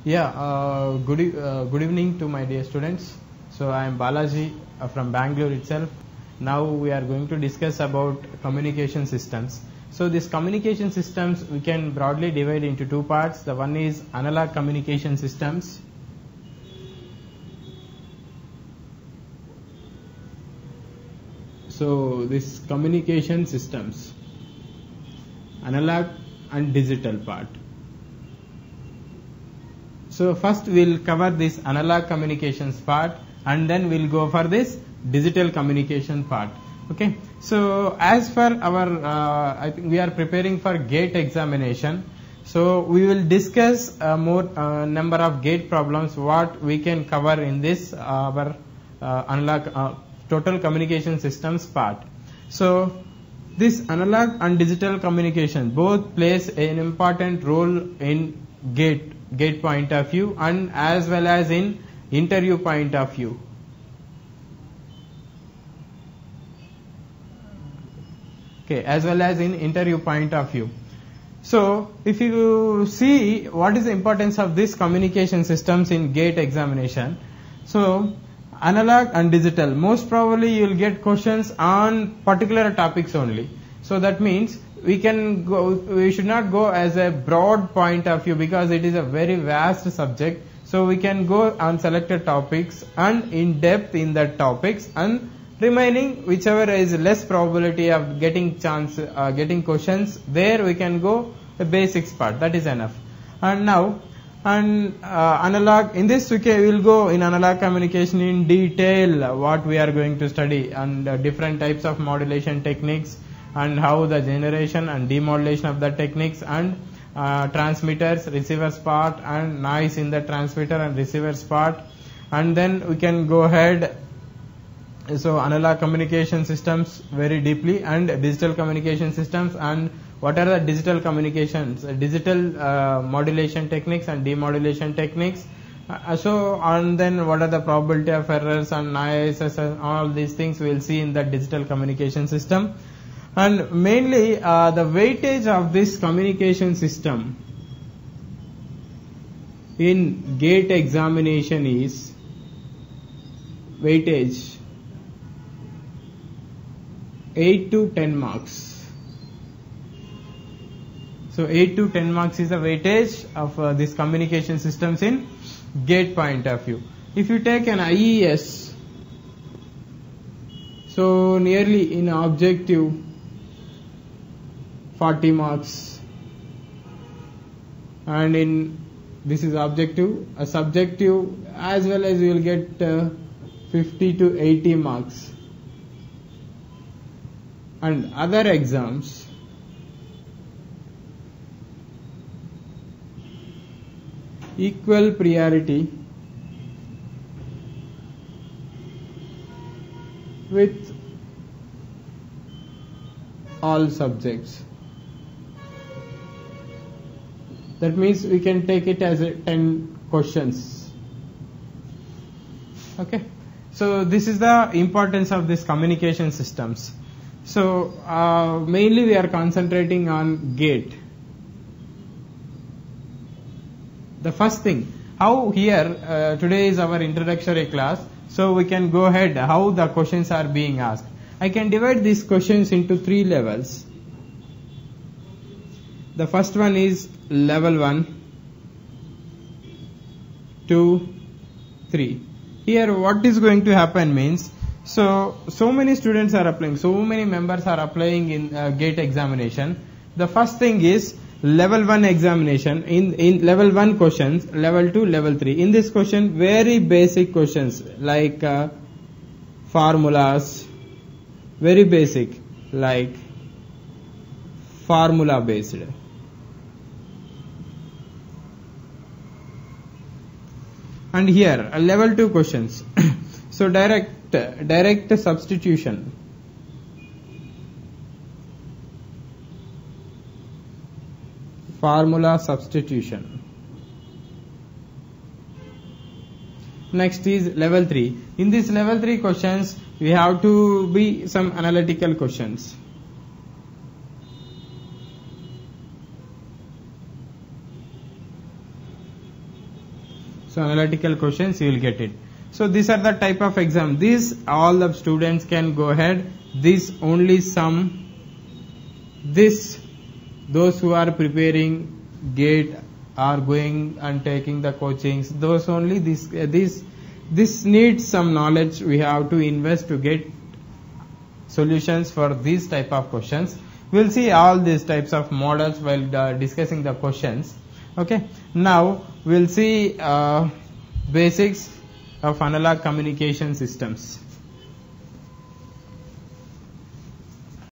Good evening to my dear students. So I am Balaji from Bangalore itself. Now we are going to discuss about communication systems. So these communication systems we can broadly divide into two parts. The one is analog communication systems. So this communication systems, analog and digital part. So first we'll cover this analog communications part and then we'll go for this digital communication part. Okay. So as for our, I think we are preparing for GATE examination. So we will discuss more number of GATE problems what we can cover in this our analog total communication systems part. So this analog and digital communication both plays an important role in GATE point of view and as well as in interview point of view. Okay, as well as in interview point of view. So if you see what is the importance of this communication systems in GATE examination, so analog and digital, most probably you will get questions on particular topics only. So that means we should not go as a broad point of view because it is a very vast subject. So we can go on selected topics and in depth in that topics, and remaining whichever is less probability of getting questions, there we can go the basics part. That is enough. And now analog, in this we will go in analog communication in detail what we are going to study and different types of modulation techniques and how the generation and demodulation of the techniques and transmitters, receivers part and noise in the transmitter and receivers part. And then we can go ahead. So analog communication systems very deeply and digital communication systems and what are the digital communications, digital modulation techniques and demodulation techniques. And then what are the probability of errors and noises and all these things we will see in the digital communication system. And mainly the weightage of this communication system in GATE examination is weightage 8 to 10 marks. So 8 to 10 marks is the weightage of this communication systems in GATE point of view. If you take an IES, so nearly in objective 40 marks, and in this is objective, a subjective as well as you will get 50 to 80 marks. And other exams, equal priority with all subjects. That means we can take it as 10 questions. Okay. So this is the importance of this communication systems. So mainly we are concentrating on GATE. The first thing, how here today is our introductory class, so we can go ahead how the questions are being asked. I can divide these questions into 3 levels. The first one is level 1, 2, 3. Here what is going to happen means, so many students are applying, so many members are applying in GATE examination. The first thing is level 1 examination. In level 1 questions, level 2, level 3. In this question, very basic questions like formulas, very basic like formula based. And here level 2 questions. So direct substitution. Formula substitution. Next is level 3. In this level 3 questions, we have to be some analytical questions. So analytical questions you will get it. So these are the type of exam. These all the students can go ahead. This only some. This those who are preparing GATE are going and taking the coachings. Those only this needs some knowledge. We have to invest to get solutions for these type of questions. We'll see all these types of models while discussing the questions. Okay. Now we'll see basics of analog communication systems.